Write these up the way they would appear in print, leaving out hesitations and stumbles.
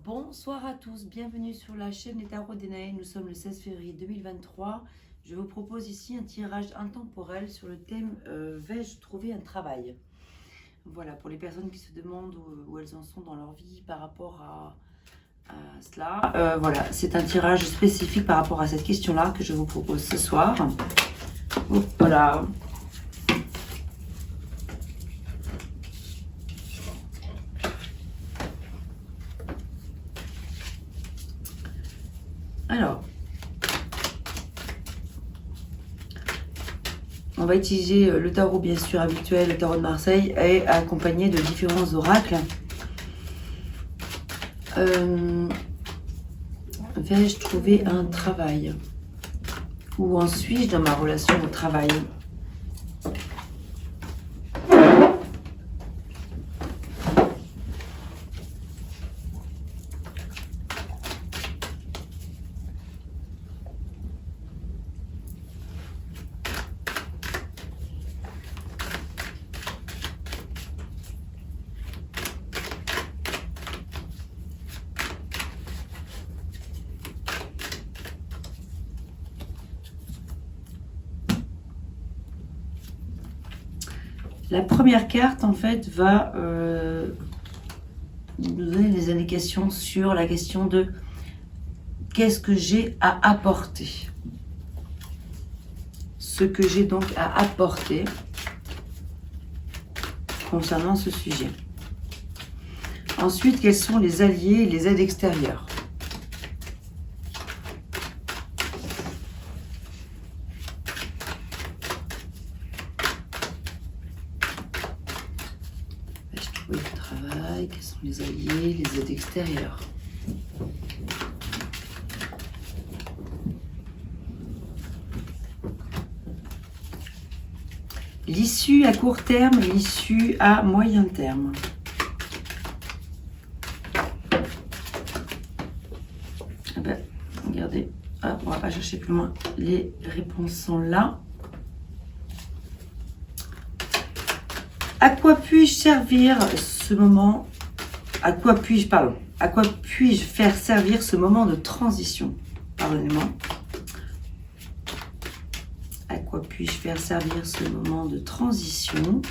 Bonsoir à tous, bienvenue sur la chaîne des tarots d'Enaë. Nous sommes le 16 février 2023. Je vous propose ici un tirage intemporel sur le thème vais-je trouver un travail? Voilà, pour les personnes qui se demandent où elles en sont dans leur vie par rapport à cela. Voilà, c'est un tirage spécifique par rapport à cette question-là que je vous propose ce soir. Voilà. Alors, on va utiliser le tarot bien sûr habituel, le tarot de Marseille, et accompagné de différents oracles. Vais-je trouver un travail? Où en suis-je dans ma relation au travail? La première carte, en fait, va nous donner des indications sur la question de qu'est-ce que j'ai à apporter. Ce que j'ai donc à apporter concernant ce sujet. Ensuite, quels sont les alliés et les aides extérieures? Oui, le travail, quels sont les alliés, les aides extérieures? L'issue à court terme, l'issue à moyen terme. Ah ben, regardez, hop, on va pas chercher plus loin. Les réponses sont là. À quoi puis-je servir ce moment? À quoi puis-je faire servir ce moment de transition? Pardonnez-moi. À quoi puis-je faire servir ce moment de transition?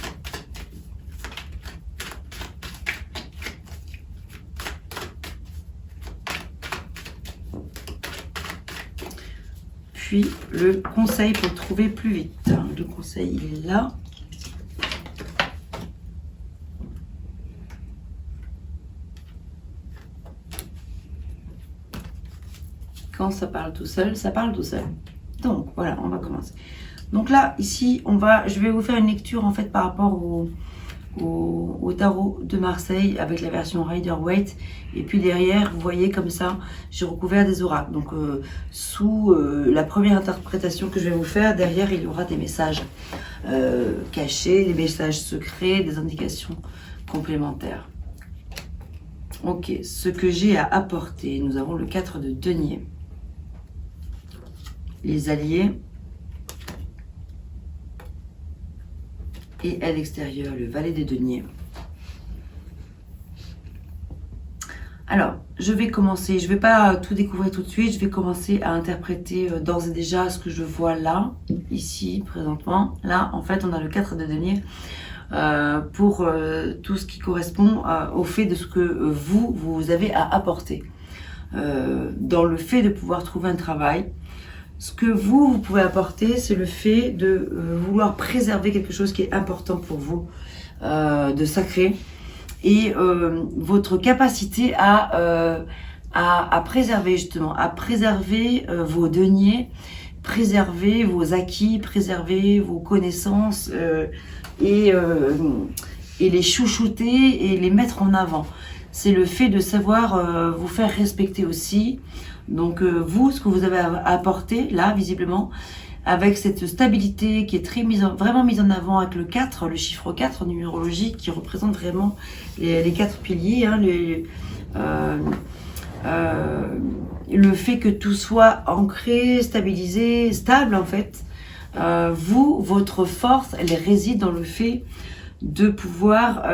Puis le conseil pour trouver plus vite. Le conseil, il est là. Quand ça parle tout seul, ça parle tout seul. Donc voilà, on va commencer. Donc là, ici, je vais vous faire une lecture en fait par rapport au tarot de Marseille avec la version Rider-Waite. Et puis derrière, vous voyez comme ça, j'ai recouvert des oracles. Donc sous la première interprétation que je vais vous faire, derrière, il y aura des messages cachés, des messages secrets, des indications complémentaires. Ok, ce que j'ai à apporter, nous avons le 4 de denier. Les alliés et à l'extérieur, le valet des deniers. Alors, je vais commencer, je ne vais pas tout découvrir tout de suite, je vais commencer à interpréter d'ores et déjà ce que je vois là, ici, présentement. Là, en fait, on a le 4 de denier pour tout ce qui correspond au fait de ce que vous avez à apporter. Dans le fait de pouvoir trouver un travail, ce que vous pouvez apporter, c'est le fait de vouloir préserver quelque chose qui est important pour vous, de sacré, et votre capacité à préserver justement, à préserver vos deniers, préserver vos acquis, préserver vos connaissances et les chouchouter et les mettre en avant. C'est le fait de savoir vous faire respecter aussi. Donc vous, ce que vous avez à apporter là, visiblement, avec cette stabilité qui est vraiment mise en avant avec le 4, le chiffre 4 en numérologie, qui représente vraiment les 4 piliers, hein, le fait que tout soit ancré, stabilisé, stable en fait. Votre force, elle réside dans le fait de pouvoir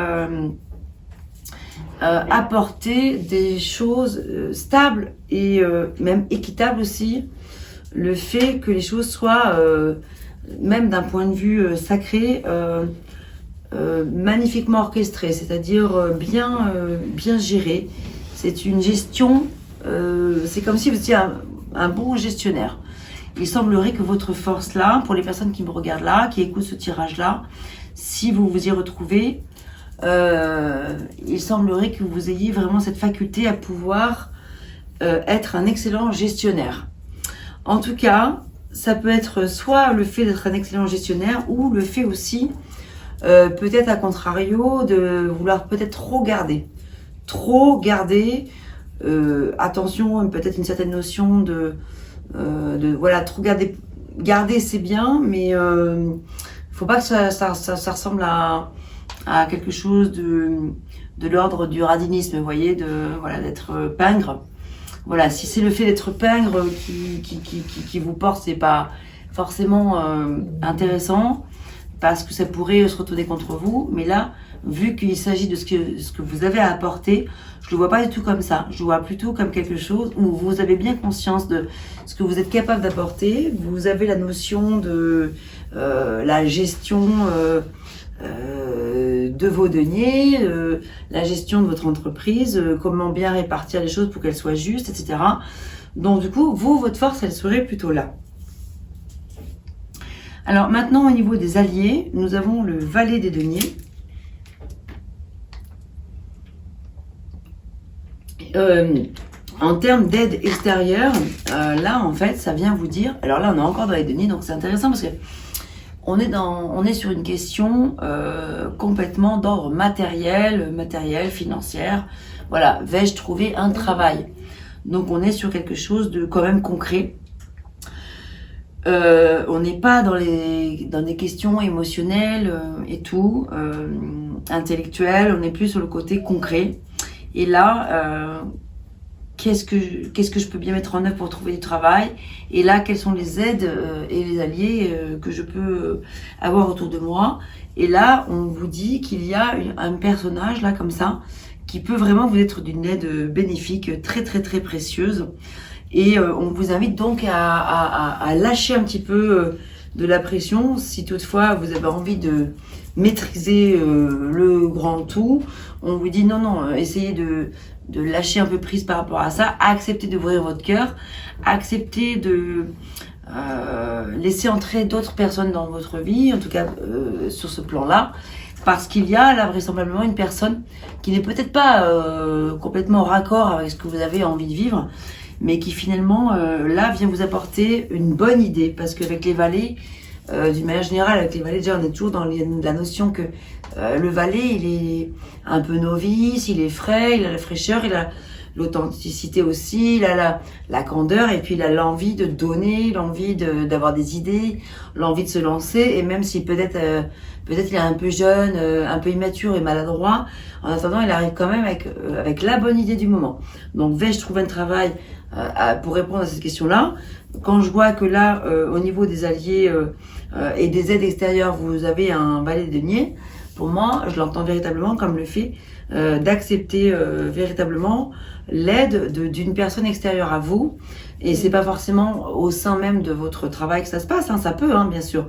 apporter des choses stables et même équitables aussi. Le fait que les choses soient, même d'un point de vue sacré, magnifiquement orchestrées, c'est-à-dire bien gérées. C'est une gestion, c'est comme si vous étiez un bon gestionnaire. Il semblerait que votre force là, pour les personnes qui me regardent là, qui écoutent ce tirage là, si vous vous y retrouvez, il semblerait que vous ayez vraiment cette faculté à pouvoir être un excellent gestionnaire. En tout cas, ça peut être soit le fait d'être un excellent gestionnaire ou le fait aussi, peut-être à contrario, de vouloir peut-être trop garder. Trop garder, attention, peut-être une certaine notion de voilà, trop garder c'est bien, mais faut pas que ça ressemble à quelque chose de l'ordre du radinisme, vous voyez, voilà, d'être pingre. Voilà, si c'est le fait d'être pingre qui vous porte, c'est pas forcément intéressant, parce que ça pourrait se retourner contre vous. Mais là, vu qu'il s'agit de ce que vous avez à apporter, je le vois pas du tout comme ça. Je le vois plutôt comme quelque chose où vous avez bien conscience de ce que vous êtes capable d'apporter. Vous avez la notion de la gestion de vos deniers, la gestion de votre entreprise, comment bien répartir les choses pour qu'elles soient justes, etc. Donc du coup, votre force, elle serait plutôt là. Alors maintenant, au niveau des alliés, nous avons le valet des deniers. En termes d'aide extérieure, là en fait, ça vient vous dire. Alors là, on est encore dans les deniers, donc c'est intéressant parce que on est sur une question complètement d'ordre matériel, financière. Voilà, vais-je trouver un travail? Donc on est sur quelque chose de quand même concret. On n'est pas dans des questions émotionnelles et tout, intellectuelles. On est plus sur le côté concret. Et là, qu'est-ce que je peux bien mettre en œuvre pour trouver du travail? Et là, quelles sont les aides et les alliés que je peux avoir autour de moi? Et là, on vous dit qu'il y a un personnage là comme ça qui peut vraiment vous être d'une aide bénéfique, très très très précieuse. Et on vous invite donc à lâcher un petit peu de la pression si toutefois vous avez envie de maîtriser le grand tout. On vous dit non, essayez de lâcher un peu prise par rapport à ça, accepter d'ouvrir votre cœur, accepter de laisser entrer d'autres personnes dans votre vie, en tout cas sur ce plan-là, parce qu'il y a là vraisemblablement une personne qui n'est peut-être pas complètement raccord avec ce que vous avez envie de vivre, mais qui finalement là vient vous apporter une bonne idée, parce qu'avec les valets, d'une manière générale, avec les valets, déjà on est toujours dans la notion que le valet, il est un peu novice, il est frais, il a la fraîcheur, il a l'authenticité aussi, il a la candeur, et puis il a l'envie de donner, l'envie d'avoir des idées, l'envie de se lancer, et même si peut-être il est un peu jeune, un peu immature et maladroit, en attendant il arrive quand même avec la bonne idée du moment. Donc vais-je trouver un travail pour répondre à cette question-là? Quand je vois que là, au niveau des alliés et des aides extérieures, vous avez un valet de deniers, pour moi, je l'entends véritablement comme le fait d'accepter véritablement l'aide d'une personne extérieure à vous. Et c'est pas forcément au sein même de votre travail que ça se passe, hein, ça peut, hein, bien sûr.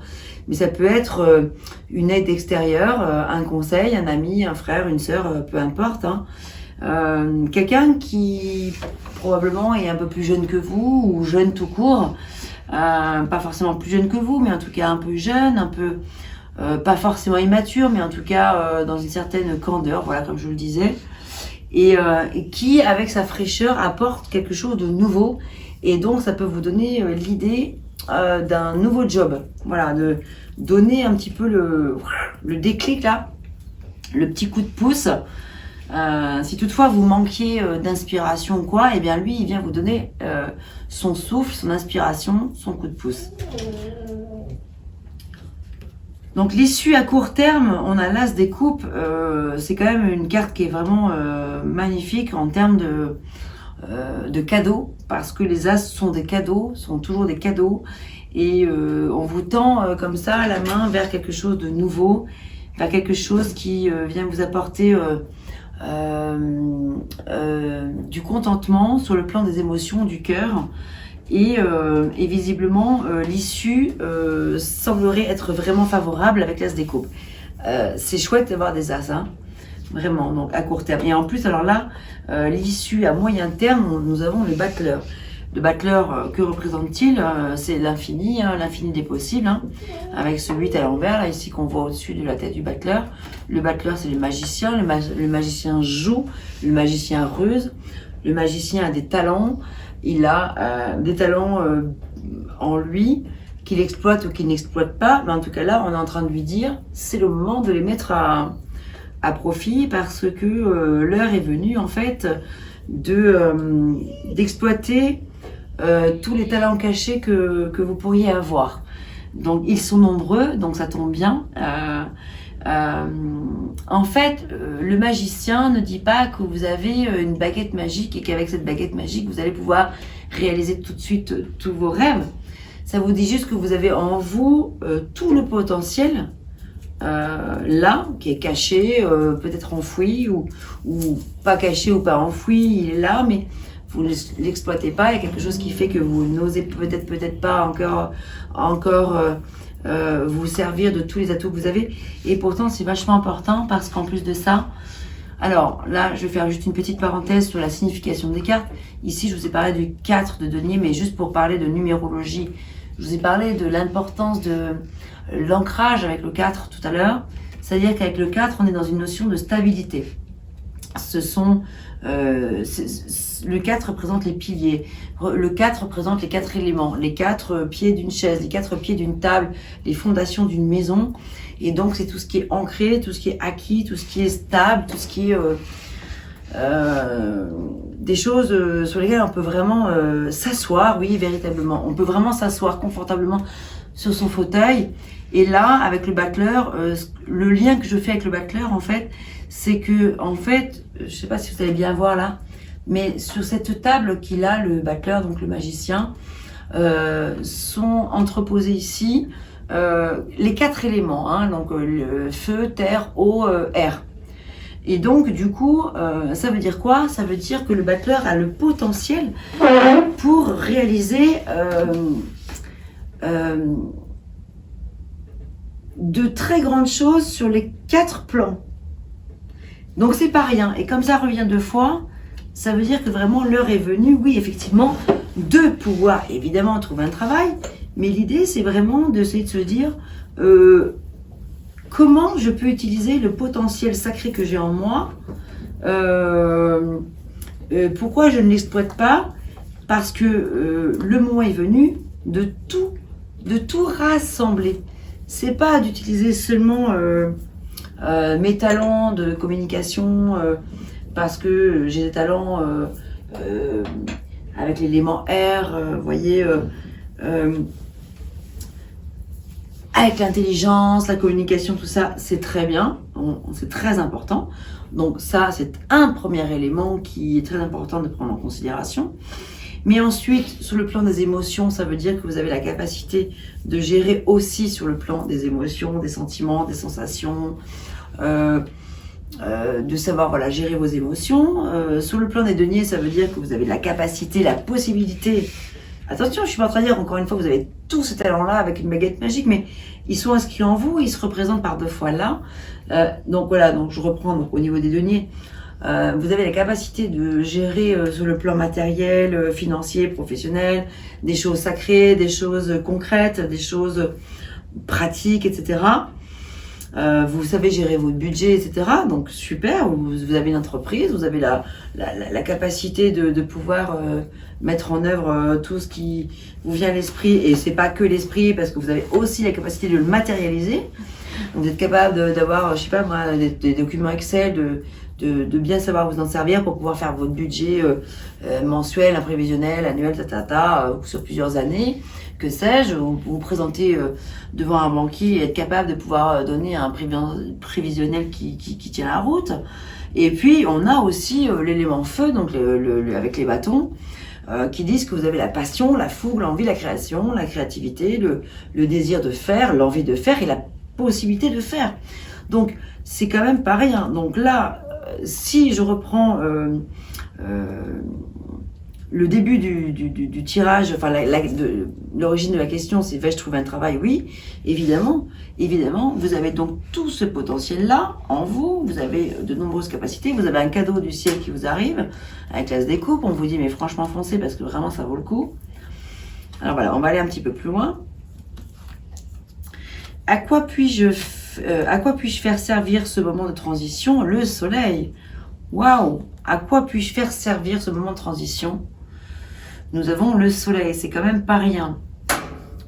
Mais ça peut être une aide extérieure, un conseil, un ami, un frère, une sœur, peu importe. Hein. Quelqu'un qui probablement est un peu plus jeune que vous, ou jeune tout court. Pas forcément plus jeune que vous, mais en tout cas un peu jeune, un peu... pas forcément immature, mais en tout cas dans une certaine candeur, voilà, comme je le disais, et qui, avec sa fraîcheur, apporte quelque chose de nouveau, et donc ça peut vous donner l'idée d'un nouveau job, voilà, de donner un petit peu le déclic là, le petit coup de pouce. Si toutefois vous manquiez d'inspiration ou quoi, et bien lui, il vient vous donner son souffle, son inspiration, son coup de pouce. Donc l'issue à court terme, on a l'As des coupes, c'est quand même une carte qui est vraiment magnifique en termes de cadeaux, parce que les As sont des cadeaux, sont toujours des cadeaux, et on vous tend comme ça la main vers quelque chose de nouveau, vers quelque chose qui vient vous apporter du contentement sur le plan des émotions, du cœur. Et visiblement, l'issue semblerait être vraiment favorable avec l'as des coupes. C'est chouette d'avoir des as, hein, vraiment, donc à court terme. Et en plus, alors là, l'issue à moyen terme, nous avons le battleur. Le battleur, que représente-t-il? C'est l'infini, hein, l'infini des possibles, hein, avec ce 8 à l'envers, là, ici, qu'on voit au-dessus de la tête du battleur. Le battleur, c'est le magicien. Le magicien joue, le magicien ruse. Le magicien a des talents. Il a des talents en lui qu'il exploite ou qu'il n'exploite pas. Mais en tout cas, là, on est en train de lui dire, c'est le moment de les mettre à profit parce que l'heure est venue, en fait, d'exploiter tous les talents cachés que vous pourriez avoir. Donc, ils sont nombreux, donc ça tombe bien. En fait, le magicien ne dit pas que vous avez une baguette magique et qu'avec cette baguette magique, vous allez pouvoir réaliser tout de suite tous vos rêves. Ça vous dit juste que vous avez en vous tout le potentiel là, qui est caché, peut-être enfoui ou pas caché ou pas enfoui, il est là, mais vous ne l'exploitez pas. Il y a quelque chose qui fait que vous n'osez peut-être pas encore vous servir de tous les atouts que vous avez. Et pourtant, c'est vachement important parce qu'en plus de ça, alors là, je vais faire juste une petite parenthèse sur la signification des cartes. Ici, je vous ai parlé du 4 de denier, mais juste pour parler de numérologie, je vous ai parlé de l'importance de l'ancrage avec le 4 tout à l'heure. C'est-à-dire qu'avec le 4, on est dans une notion de stabilité. Le 4 représente les piliers, le 4 représente les 4 éléments, les 4 pieds d'une chaise, les 4 pieds d'une table, les fondations d'une maison. Et donc c'est tout ce qui est ancré, tout ce qui est acquis, tout ce qui est stable, tout ce qui est des choses sur lesquelles on peut vraiment s'asseoir, oui, véritablement. On peut vraiment s'asseoir confortablement sur son fauteuil. Et là, avec le battleur, le lien que je fais avec le battleur, en fait, c'est que, en fait, je sais pas si vous allez bien voir là, mais sur cette table qu'il a, le battleur, donc le magicien, sont entreposés ici les 4 éléments, hein, donc le feu, terre, eau, air. Et donc, du coup, ça veut dire quoi? Ça veut dire que le battleur a le potentiel pour réaliser de très grandes choses sur les 4 plans. Donc c'est pas rien. Et comme ça revient 2 fois, ça veut dire que vraiment l'heure est venue, oui, effectivement, de pouvoir évidemment trouver un travail. Mais l'idée, c'est vraiment d'essayer de se dire comment je peux utiliser le potentiel sacré que j'ai en moi. Pourquoi je ne l'exploite pas? Parce que le moment est venu de tout rassembler. C'est pas d'utiliser seulement mes talents de communication parce que j'ai des talents avec l'élément R, vous voyez, avec l'intelligence, la communication, tout ça, c'est très bien, c'est très important. Donc ça, c'est un premier élément qui est très important de prendre en considération. Mais ensuite, sur le plan des émotions, ça veut dire que vous avez la capacité de gérer aussi sur le plan des émotions, des sentiments, des sensations, de savoir voilà, gérer vos émotions. Sur le plan des deniers, ça veut dire que vous avez la capacité, la possibilité. Attention, je suis pas en train de dire, encore une fois, vous avez tous ces talents-là avec une baguette magique, mais ils sont inscrits en vous, ils se représentent par 2 fois là. Donc voilà, donc je reprends donc, au niveau des deniers. Vous avez la capacité de gérer sur le plan matériel, financier, professionnel, des choses sacrées, des choses concrètes, des choses pratiques, etc. Vous savez gérer votre budget, etc. Donc super, vous avez une entreprise, vous avez la capacité de pouvoir mettre en œuvre tout ce qui vous vient à l'esprit. Et c'est pas que l'esprit, parce que vous avez aussi la capacité de le matérialiser. Donc, vous êtes capable d'avoir, je sais pas moi, des documents Excel, de bien savoir vous en servir pour pouvoir faire votre budget mensuel, imprévisionnel, annuel, sur plusieurs années, que sais-je, vous présenter devant un banquier et être capable de pouvoir donner un prévisionnel qui tient la route. Et puis on a aussi l'élément feu, donc avec les bâtons, qui disent que vous avez la passion, la fougue, l'envie, la création, la créativité, le désir de faire, l'envie de faire et la possibilité de faire. Donc c'est quand même pas rien. Donc là, si je reprends le début du tirage, enfin l'origine de la question, c'est vais-je trouver un travail? Oui, évidemment, vous avez donc tout ce potentiel-là en vous, vous avez de nombreuses capacités, vous avez un cadeau du ciel qui vous arrive, avec l'as des coupes, on vous dit mais franchement foncez parce que vraiment ça vaut le coup. Alors voilà, on va aller un petit peu plus loin. À quoi puis-je faire servir ce moment de transition? Le soleil. Waouh! À quoi puis-je faire servir ce moment de transition? Nous avons le soleil, c'est quand même pas rien.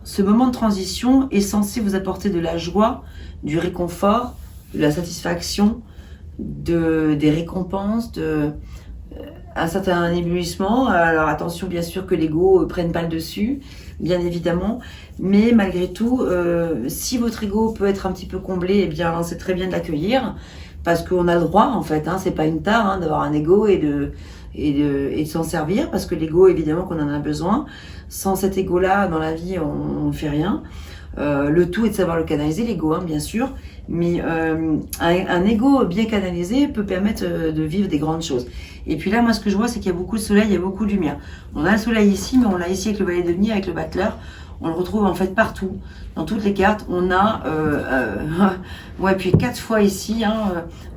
Ce moment de transition est censé vous apporter de la joie, du réconfort, de la satisfaction, des récompenses, un certain éblouissement. Alors attention bien sûr que l'ego ne prenne pas le dessus, bien évidemment, mais malgré tout, si votre ego peut être un petit peu comblé, eh bien c'est très bien de l'accueillir, parce qu'on a le droit en fait, c'est pas une tare d'avoir un ego et de s'en servir, parce que l'ego évidemment qu'on en a besoin. Sans cet ego là dans la vie on ne fait rien. Le tout est de savoir le canaliser, l'ego bien sûr, mais un ego bien canalisé peut permettre de vivre des grandes choses. Et puis là moi ce que je vois c'est qu'il y a beaucoup de soleil, il y a beaucoup de lumière. On a le soleil ici, mais on l'a ici avec le valet de denier, avec le battleur. On le retrouve en fait partout, dans toutes les cartes. On a, puis 4 fois ici,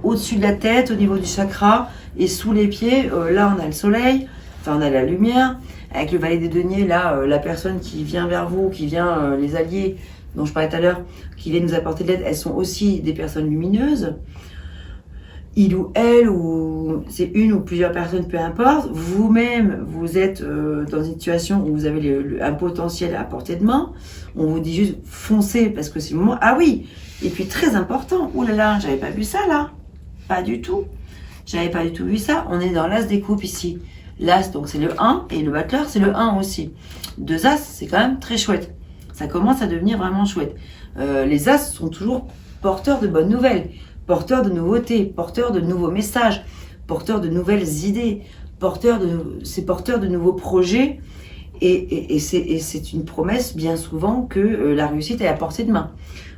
au-dessus de la tête, au niveau du chakra, et sous les pieds, là on a le soleil, enfin on a la lumière. Avec le valet des deniers, là, la personne qui vient vers vous, qui vient, les alliés dont je parlais tout à l'heure, qui viennent nous apporter de l'aide, elles sont aussi des personnes lumineuses. Il ou elle, ou c'est une ou plusieurs personnes, peu importe. Vous-même, vous êtes dans une situation où vous avez un potentiel à portée de main. On vous dit juste foncez parce que c'est le moment. Ah oui, et puis très important. Ouh là là, j'avais pas vu ça là. Pas du tout. J'avais pas du tout vu ça. On est dans l'as des coupes ici. L'as, donc c'est le 1, et le battleur, c'est le 1 aussi. 2 as, c'est quand même très chouette. Ça commence à devenir vraiment chouette. Les as sont toujours porteurs de bonnes nouvelles, porteurs de nouveautés, porteurs de nouveaux messages, porteurs de nouvelles idées, c'est porteur de nouveaux projets. Et c'est une promesse bien souvent que la réussite est à portée de main.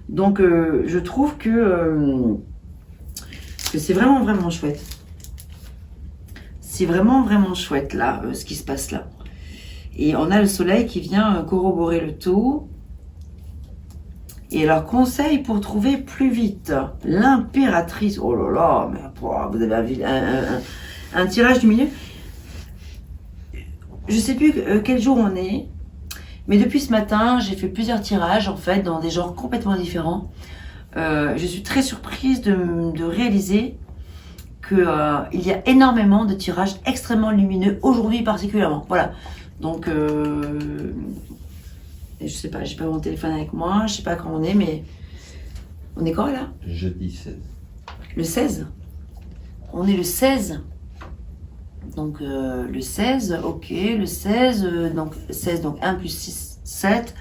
Donc je trouve que c'est vraiment, vraiment chouette. C'est vraiment, vraiment chouette là, ce qui se passe là. Et on a le soleil qui vient corroborer le tout. Et alors, conseil pour trouver plus vite. L'impératrice. Oh là là, mais vous avez un tirage du milieu. Je sais plus quel jour on est. Mais depuis ce matin, j'ai fait plusieurs tirages en fait, dans des genres complètement différents. Je suis très surprise de réaliser qu'il y a énormément de tirages extrêmement lumineux aujourd'hui particulièrement. Voilà. Donc, je sais pas, j'ai pas mon téléphone avec moi, je sais pas quand on est, mais on est quand là? Jeudi 16. Le 16. On est le 16. Donc le 16, ok, le 16, donc 16, donc 1 plus 6, 7.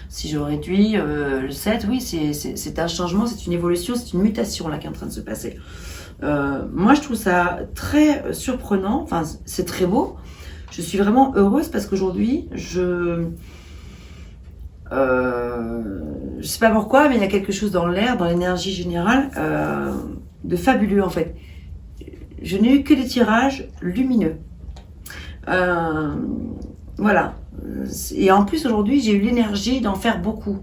Si je réduis le 7, oui, c'est un changement, c'est une évolution, c'est une mutation là qui est en train de se passer. Moi je trouve ça très surprenant, enfin c'est très beau. Je suis vraiment heureuse parce qu'aujourd'hui je sais pas pourquoi, mais il y a quelque chose dans l'air, dans l'énergie générale de fabuleux en fait. Je n'ai eu que des tirages lumineux. Voilà. Et en plus aujourd'hui j'ai eu l'énergie d'en faire beaucoup.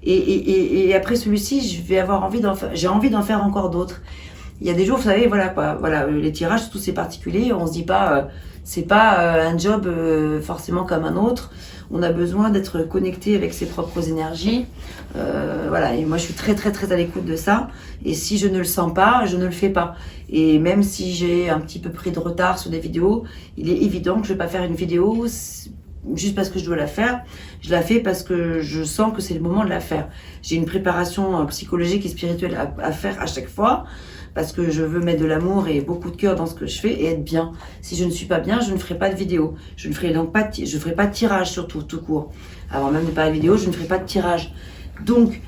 Et après celui-ci, j'ai envie d'en faire encore d'autres. Il y a des jours, vous savez, voilà quoi, voilà, les tirages, tous c'est particulier. On se dit pas, c'est pas un job forcément comme un autre. On a besoin d'être connecté avec ses propres énergies. Voilà, et moi je suis très très très à l'écoute de ça. Et si je ne le sens pas, je ne le fais pas. Et même si j'ai un petit peu pris de retard sur des vidéos, il est évident que je vais pas faire une vidéo juste parce que je dois la faire. Je la fais parce que je sens que c'est le moment de la faire. J'ai une préparation psychologique et spirituelle à faire à chaque fois. Parce que je veux mettre de l'amour et beaucoup de cœur dans ce que je fais et être bien. Si je ne suis pas bien, je ne ferai pas de vidéo. Je ne ferai donc pas de tirage surtout, tout court. Avant même de parler de vidéo, je ne ferai pas de tirage. Donc,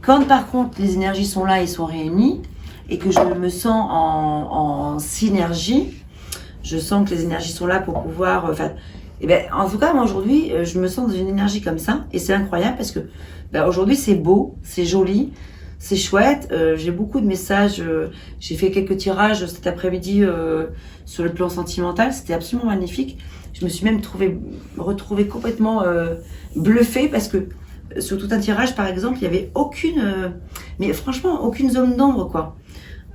quand par contre les énergies sont là et sont réunies, et que je me sens en synergie, je sens que les énergies sont là pour pouvoir... en tout cas, moi aujourd'hui, je me sens dans une énergie comme ça, et c'est incroyable parce que aujourd'hui c'est beau, c'est joli, c'est chouette. J'ai beaucoup de messages. J'ai fait quelques tirages cet après-midi sur le plan sentimental. C'était absolument magnifique. Je me suis même retrouvée complètement bluffée parce que sur tout un tirage, par exemple, il n'y avait mais franchement, aucune zone d'ombre, quoi.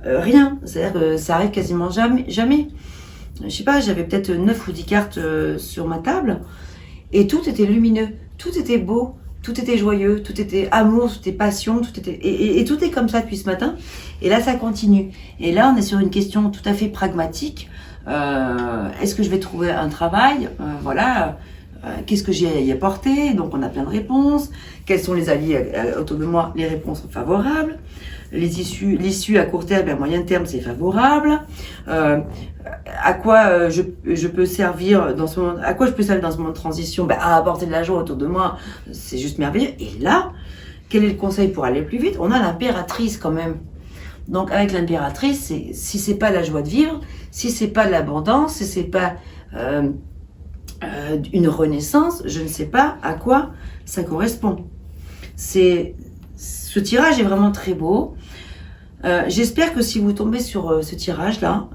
Rien. C'est-à-dire que ça arrive quasiment jamais. Je sais pas, j'avais peut-être 9 ou 10 cartes sur ma table et tout était lumineux, tout était beau, tout était joyeux, tout était amour, tout était passion, et tout est comme ça depuis ce matin. Et là, ça continue. Et là, on est sur une question tout à fait pragmatique. Est-ce que je vais trouver un travail? Voilà. Qu'est-ce que j'ai à y apporter? Donc, on a plein de réponses. Quels sont les alliés autour de moi? Les réponses sont favorables. L'issue à court terme et à moyen terme, c'est favorable. À quoi je peux servir dans ce moment? À quoi je peux servir dans ce moment de transition? À apporter de la joie autour de moi, c'est juste merveilleux. Et là, quel est le conseil pour aller plus vite? On a l'impératrice quand même. Donc avec l'impératrice, si c'est pas la joie de vivre, si c'est pas de l'abondance, si c'est pas une renaissance, je ne sais pas à quoi ça correspond. Ce tirage est vraiment très beau. J'espère que si vous tombez sur ce tirage-là,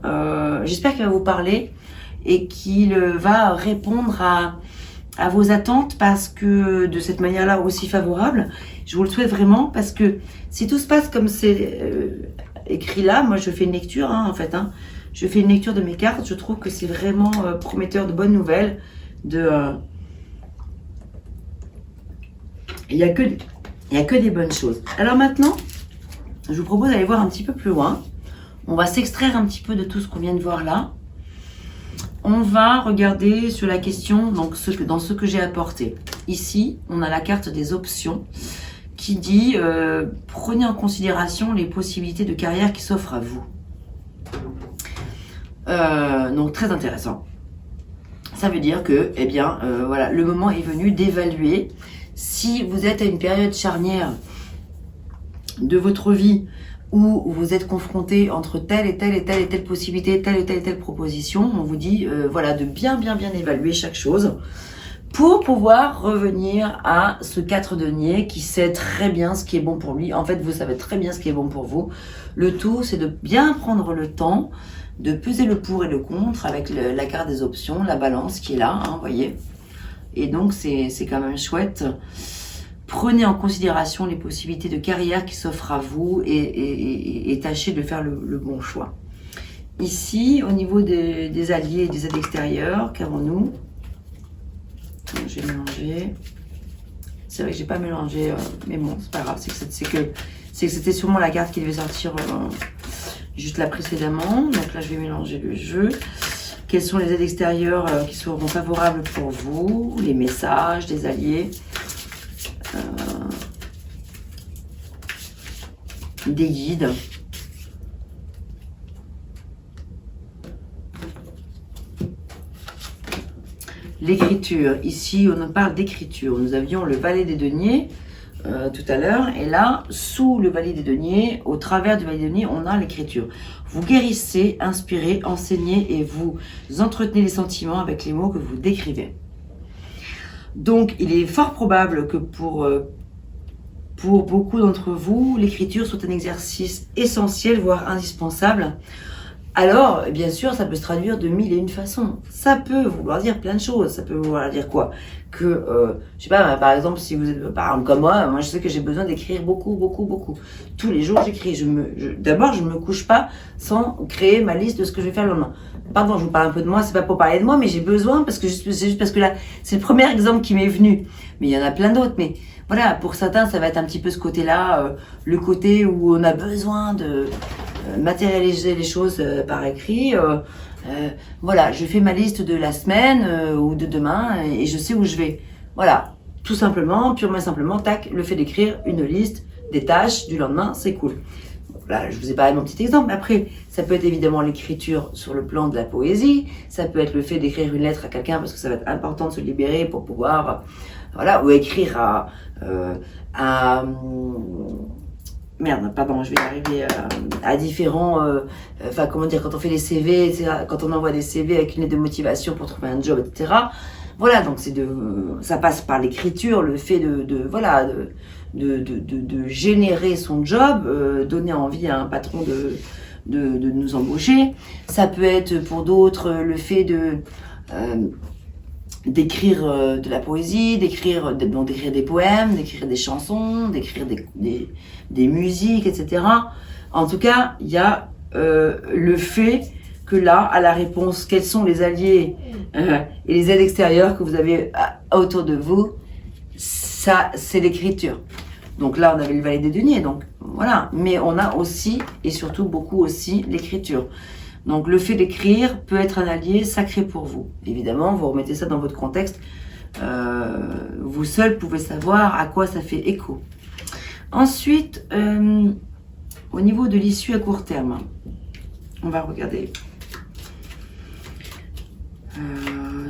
j'espère qu'il va vous parler et qu'il va répondre à vos attentes parce que de cette manière-là aussi favorable. Je vous le souhaite vraiment parce que si tout se passe comme c'est écrit là, moi je fais une lecture en fait. Je fais une lecture de mes cartes. Je trouve que c'est vraiment prometteur de bonnes nouvelles. Il n'y a que des bonnes choses. Alors maintenant, je vous propose d'aller voir un petit peu plus loin. On va s'extraire un petit peu de tout ce qu'on vient de voir là. On va regarder sur la question, donc dans ce que j'ai apporté. Ici, on a la carte des options qui dit prenez en considération les possibilités de carrière qui s'offrent à vous. Donc très intéressant. Ça veut dire que, voilà, le moment est venu d'évaluer si vous êtes à une période charnière de votre vie où vous êtes confronté entre telle et telle possibilité, telle et telle proposition. On vous dit voilà, de bien évaluer chaque chose pour pouvoir revenir à ce 4 deniers qui sait très bien ce qui est bon pour lui. En fait, vous savez très bien ce qui est bon pour vous. Le tout, c'est de bien prendre le temps de peser le pour et le contre avec la carte des options, la balance qui est là, vous voyez. Et donc, c'est quand même chouette. Prenez en considération les possibilités de carrière qui s'offrent à vous et tâchez de faire le bon choix. Ici, au niveau des alliés et des aides extérieures, qu'avons-nous? Je vais mélanger. C'est vrai que j'ai pas mélangé, mais bon, c'est pas grave. C'est que c'était sûrement la carte qui devait sortir juste là précédemment. Donc là, je vais mélanger le jeu. Quelles sont les aides extérieures qui seront favorables pour vous? Les messages des alliés. Des guides. L'écriture. Ici, on parle d'écriture. Nous avions le valet des deniers tout à l'heure. Et là, sous le valet des deniers, au travers du valet des deniers, on a l'écriture. Vous guérissez, inspirez, enseignez et vous entretenez les sentiments avec les mots que vous décrivez. Donc, il est fort probable que pour beaucoup d'entre vous, l'écriture soit un exercice essentiel, voire indispensable. Alors, bien sûr, ça peut se traduire de 1001 façons. Ça peut vouloir dire plein de choses. Ça peut vouloir dire quoi? Que, je sais pas, par exemple, si vous êtes, par exemple, comme moi, je sais que j'ai besoin d'écrire beaucoup. Tous les jours, j'écris. D'abord, je me couche pas sans créer ma liste de ce que je vais faire le lendemain. Pardon, je vous parle un peu de moi, c'est pas pour parler de moi, mais j'ai besoin, c'est juste parce que là, c'est le premier exemple qui m'est venu. Mais il y en a plein d'autres, mais voilà, pour certains, ça va être un petit peu ce côté-là, le côté où on a besoin de matérialiser les choses par écrit. Voilà, je fais ma liste de la semaine ou de demain et je sais où je vais. Voilà, tout simplement, purement et simplement, tac, le fait d'écrire une liste des tâches du lendemain, c'est cool. Là, je vous ai parlé de mon petit exemple. Après, ça peut être évidemment l'écriture sur le plan de la poésie. Ça peut être le fait d'écrire une lettre à quelqu'un parce que ça va être important de se libérer pour pouvoir, voilà, ou écrire merde, pardon, je vais arriver à différents, enfin comment dire, quand on fait des CV, etc., quand on envoie des CV avec une lettre de motivation pour trouver un job, etc. Voilà, donc ça passe par l'écriture, le fait voilà, de générer son job, donner envie à un patron de nous embaucher. Ça peut être pour d'autres le fait d'écrire de la poésie, d'écrire des poèmes, d'écrire des chansons, d'écrire des musiques, etc. En tout cas, il y a le fait que là, à la réponse, quels sont les alliés et les aides extérieures que vous avez autour de vous, ça, c'est l'écriture. Donc là, on avait le valet des deniers, donc voilà. Mais on a aussi, et surtout beaucoup aussi, l'écriture. Donc le fait d'écrire peut être un allié sacré pour vous. Évidemment, vous remettez ça dans votre contexte. Vous seul pouvez savoir à quoi ça fait écho. Ensuite, au niveau de l'issue à court terme, on va regarder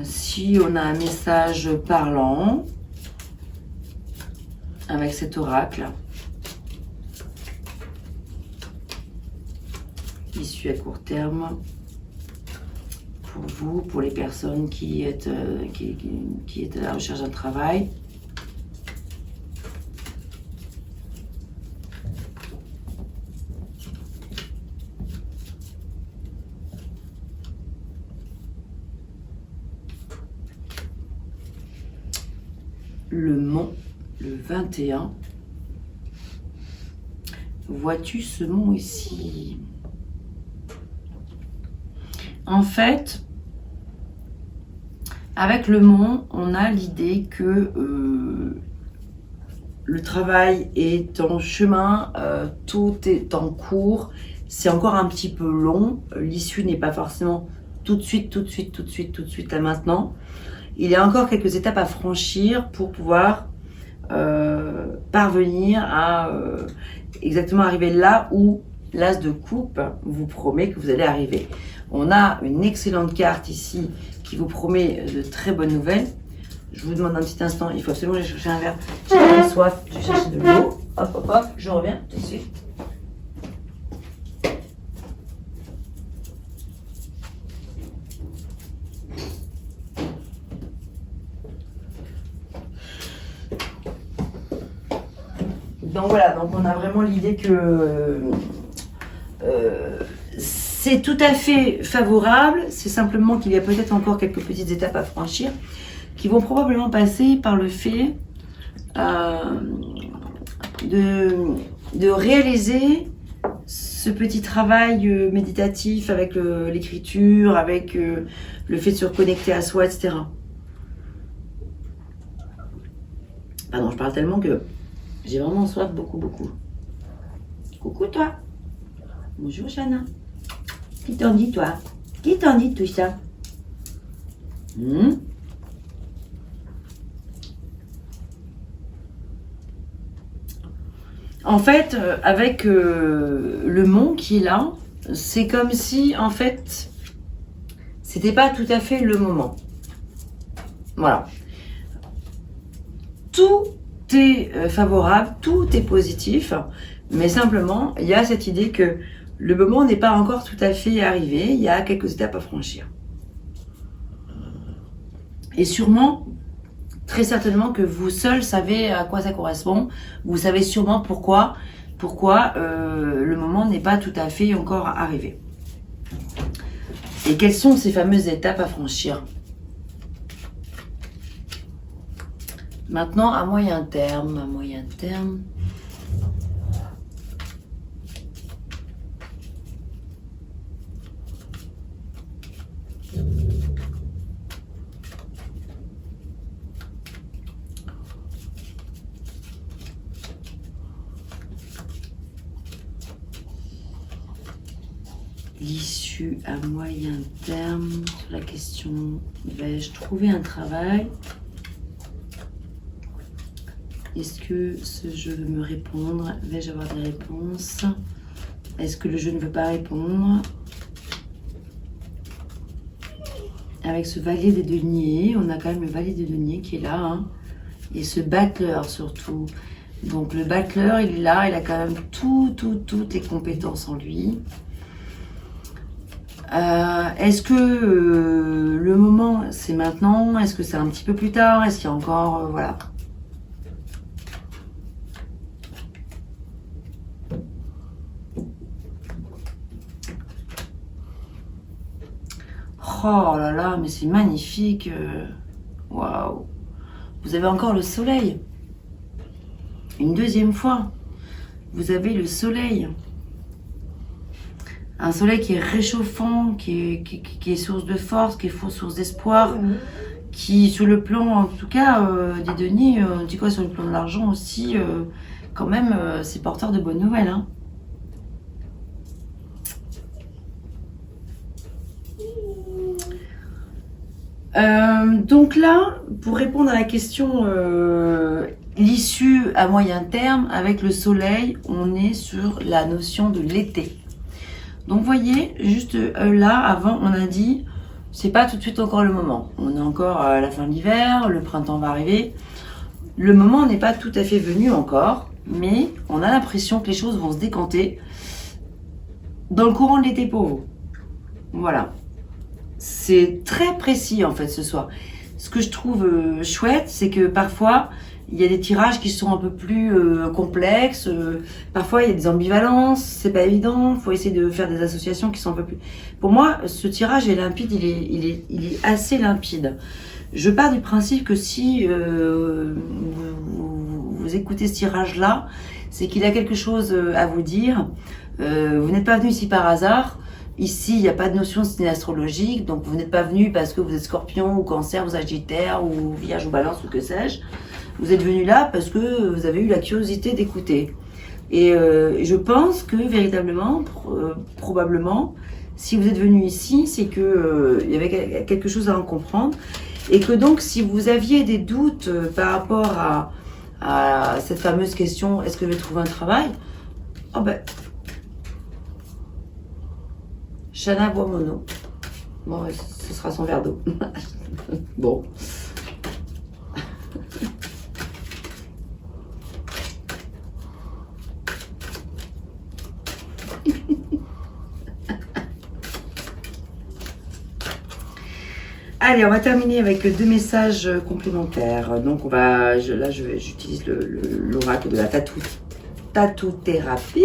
si on a un message parlant avec cet oracle. Issue à court terme pour vous, pour les personnes qui êtes à la recherche d'un travail. Le mont, le 21. Vois-tu ce mont ici? En fait, avec le mont, on a l'idée que le travail est en chemin, tout est en cours, c'est encore un petit peu long, l'issue n'est pas forcément tout de suite, là maintenant. Il y a encore quelques étapes à franchir pour pouvoir parvenir à exactement arriver là où l'as de coupe vous promet que vous allez arriver. On a une excellente carte ici qui vous promet de très bonnes nouvelles. Je vous demande un petit instant, il faut absolument que j'aille chercher un verre. J'ai soif, je vais chercher de l'eau. Hop, hop, hop, je reviens tout de suite. Donc voilà, donc on a vraiment l'idée que c'est tout à fait favorable, c'est simplement qu'il y a peut-être encore quelques petites étapes à franchir qui vont probablement passer par le fait de réaliser ce petit travail méditatif avec l'écriture, avec le fait de se reconnecter à soi, etc. Pardon, je parle tellement que j'ai vraiment soif beaucoup. Coucou toi. Bonjour Chana. Qui t'en dit toi? Qui t'en dit tout ça? En fait, avec le mont qui est là, c'est comme si, en fait, c'était pas tout à fait le moment. Voilà. Tout est favorable, tout est positif, mais simplement, il y a cette idée que le moment n'est pas encore tout à fait arrivé, il y a quelques étapes à franchir. Et sûrement, très certainement que vous seul savez à quoi ça correspond, vous savez sûrement pourquoi le moment n'est pas tout à fait encore arrivé. Et quelles sont ces fameuses étapes à franchir? Maintenant, à moyen terme, l'issue à moyen terme, sur la question, vais-je trouver un travail? Est-ce que ce jeu veut me répondre? Vais-je avoir des réponses? Est-ce que le jeu ne veut pas répondre? Avec ce valet des deniers, on a quand même le valet des deniers qui est là, hein, et ce battleur surtout. Donc le battleur, il est là, il a quand même toutes les compétences en lui. Est-ce que le moment, c'est maintenant? Est-ce que c'est un petit peu plus tard? Est-ce qu'il y a encore... voilà. Oh là là, mais c'est magnifique. Waouh. Vous avez encore le soleil. Une deuxième fois, vous avez le soleil. Un soleil qui est réchauffant, qui est source de force, qui est source d'espoir, qui, sur le plan, en tout cas, des deniers, on dit quoi, sur le plan de l'argent aussi, quand même, c'est porteur de bonnes nouvelles. Hein. Donc là, pour répondre à la question, l'issue à moyen terme, avec le soleil, on est sur la notion de l'été. Donc vous voyez, juste là, avant, on a dit, c'est pas tout de suite encore le moment. On est encore à la fin de l'hiver, le printemps va arriver. Le moment n'est pas tout à fait venu encore, mais on a l'impression que les choses vont se décanter dans le courant de l'été pour vous. Voilà. C'est très précis en fait ce soir. Ce que je trouve chouette, c'est que parfois il y a des tirages qui sont un peu plus complexes. Parfois il y a des ambivalences, c'est pas évident. Il faut essayer de faire des associations qui sont un peu plus. Pour moi, ce tirage est limpide, il est assez limpide. Je pars du principe que si vous écoutez ce tirage-là, c'est qu'il a quelque chose à vous dire. Vous n'êtes pas venu ici par hasard. Ici, il n'y a pas de notion de signe astrologique, donc vous n'êtes pas venu parce que vous êtes Scorpion ou Cancer ou Sagittaire ou Vierge ou Balance ou que sais-je. Vous êtes venu là parce que vous avez eu la curiosité d'écouter. Et je pense que véritablement, probablement, si vous êtes venu ici, c'est que il y avait quelque chose à en comprendre. Et que donc, si vous aviez des doutes par rapport à cette fameuse question, est-ce que je vais trouver un travail? Oh ben... Shana boit mon eau. Bon, ce sera son verre d'eau. Bon. Allez, on va terminer avec deux messages complémentaires. Donc, j'utilise l'oracle de la tatou-thérapie.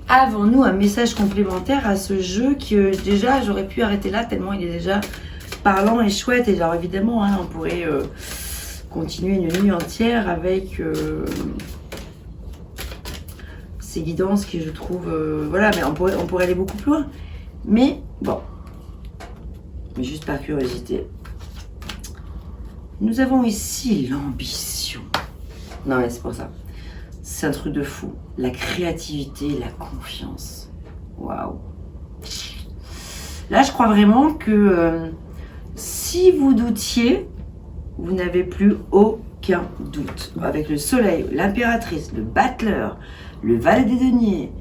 Avons-nous un message complémentaire à ce jeu que déjà j'aurais pu arrêter là tellement il est déjà parlant et chouette. Et alors évidemment hein, on pourrait continuer une nuit entière avec ces guidances qui je trouve voilà, mais on pourrait aller beaucoup plus loin, mais bon, mais juste par curiosité. Nous avons ici l'ambition. Non mais c'est pour ça. C'est un truc de fou. La créativité, la confiance. Waouh. Là, je crois vraiment que si vous doutiez, vous n'avez plus aucun doute. Avec le soleil, l'impératrice, le battleur, le valet des deniers,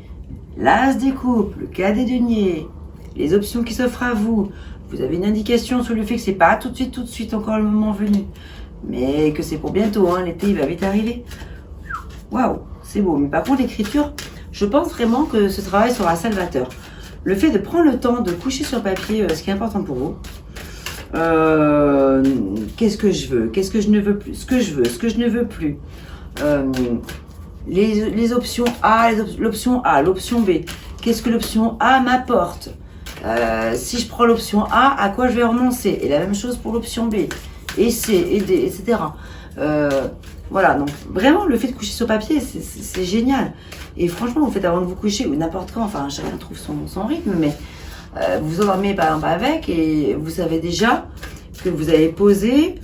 l'as des coupes, le cas des deniers, les options qui s'offrent à vous. Vous avez une indication sur le fait que c'est pas tout de suite encore le moment venu. Mais que c'est pour bientôt, hein, l'été il va vite arriver. Waouh, c'est beau. Mais par contre, l'écriture, je pense vraiment que ce travail sera salvateur. Le fait de prendre le temps de coucher sur papier ce qui est important pour vous. Qu'est-ce que je veux? Qu'est-ce que je ne veux plus? Ce que je veux, ce que je ne veux plus. Les options A, l'option A, l'option B. Qu'est-ce que l'option A m'apporte? Si je prends l'option A, à quoi je vais renoncer? Et la même chose pour l'option B, et C, et D, etc. Voilà, donc vraiment le fait de coucher sur papier, c'est génial. Et franchement, vous faites avant de vous coucher, ou n'importe quand, enfin chacun trouve son rythme, mais vous vous endormez par exemple avec, et vous savez déjà que vous avez posé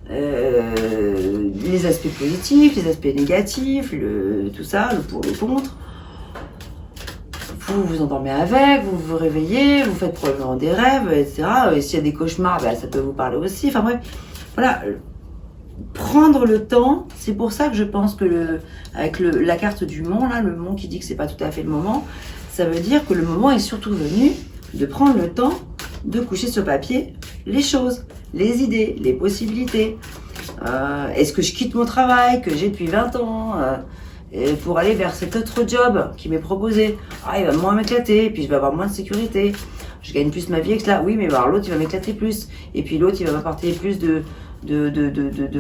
les aspects positifs, les aspects négatifs, tout ça, le pour, le contre. Vous vous endormez avec, vous vous réveillez, vous faites probablement des rêves, etc. Et s'il y a des cauchemars, ben, ça peut vous parler aussi. Enfin bref, voilà. Prendre le temps, c'est pour ça que je pense que avec la carte du mont, là, le mont qui dit que c'est pas tout à fait le moment, ça veut dire que le moment est surtout venu de prendre le temps de coucher sur papier les choses, les idées, les possibilités. Est-ce que je quitte mon travail que j'ai depuis 20 ans et pour aller vers cet autre job qui m'est proposé. Ah, il va moins m'éclater, puis je vais avoir moins de sécurité. Je gagne plus ma vie avec cela. Oui, mais alors l'autre, il va m'éclater plus. Et puis l'autre, il va m'apporter plus de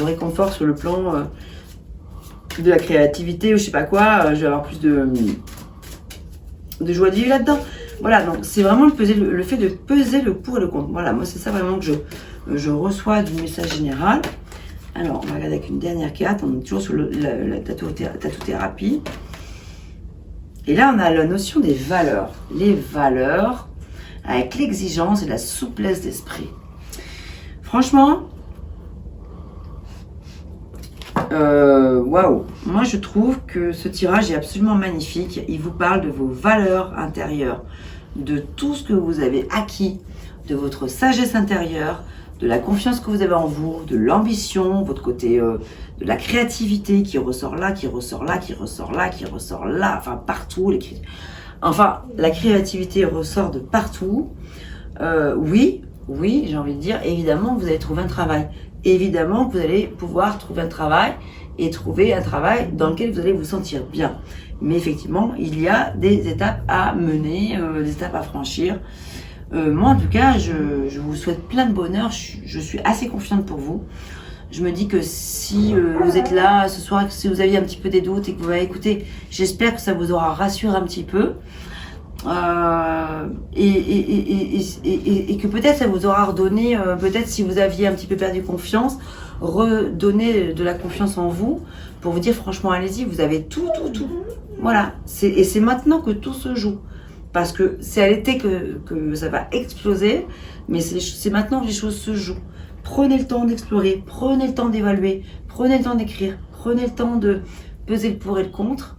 réconfort sur le plan de la créativité ou je sais pas quoi. Je vais avoir plus de joie de vivre là-dedans. Voilà, donc c'est vraiment le fait de peser le pour et le contre. Voilà, moi c'est ça vraiment que je reçois du message général. Alors, on va regarder avec une dernière carte. On est toujours sur la tatou-thérapie. Et là, on a la notion des valeurs. Les valeurs avec l'exigence et la souplesse d'esprit. Franchement, waouh! Moi, je trouve que ce tirage est absolument magnifique. Il vous parle de vos valeurs intérieures, de tout ce que vous avez acquis, de votre sagesse intérieure, de la confiance que vous avez en vous, de l'ambition, votre côté de la créativité qui ressort là, qui ressort là, qui ressort là, qui ressort là, enfin partout. Enfin, la créativité ressort de partout. Oui, j'ai envie de dire, évidemment, vous allez trouver un travail. Évidemment, vous allez pouvoir trouver un travail et trouver un travail dans lequel vous allez vous sentir bien. Mais effectivement, il y a des étapes à mener, des étapes à franchir. Moi, en tout cas, je vous souhaite plein de bonheur. Je suis assez confiante pour vous. Je me dis que si vous êtes là ce soir, si vous aviez un petit peu des doutes et que vous m'avez écouté, j'espère que ça vous aura rassuré un petit peu. Et que peut-être ça vous aura redonné, peut-être si vous aviez un petit peu perdu confiance, redonner de la confiance en vous pour vous dire franchement allez-y, vous avez tout. Voilà, et c'est maintenant que tout se joue. Parce que c'est à l'été que ça va exploser, mais c'est maintenant que les choses se jouent. Prenez le temps d'explorer, prenez le temps d'évaluer, prenez le temps d'écrire, prenez le temps de peser le pour et le contre,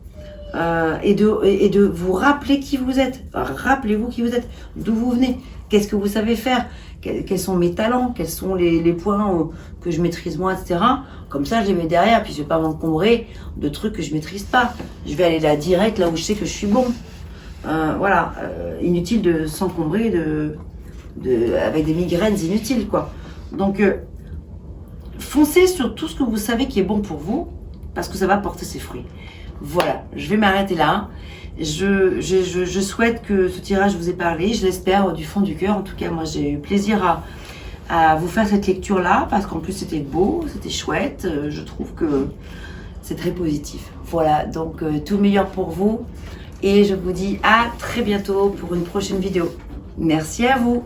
et de vous rappeler qui vous êtes. Rappelez-vous qui vous êtes, d'où vous venez, qu'est-ce que vous savez faire, quels sont mes talents, quels sont les points que je maîtrise moins, etc. Comme ça, je les mets derrière, puis je vais pas m'encombrer de trucs que je maîtrise pas. Je vais aller là direct, là où je sais que je suis bon. Voilà, inutile de s'encombrer avec des migraines inutiles, quoi. Donc, foncez sur tout ce que vous savez qui est bon pour vous, parce que ça va porter ses fruits. Voilà, je vais m'arrêter là. Je souhaite que ce tirage vous ait parlé, je l'espère du fond du cœur. En tout cas, moi, j'ai eu plaisir à vous faire cette lecture-là, parce qu'en plus, c'était beau, c'était chouette. Je trouve que c'est très positif. Voilà, donc tout le meilleur pour vous. Et je vous dis à très bientôt pour une prochaine vidéo. Merci à vous.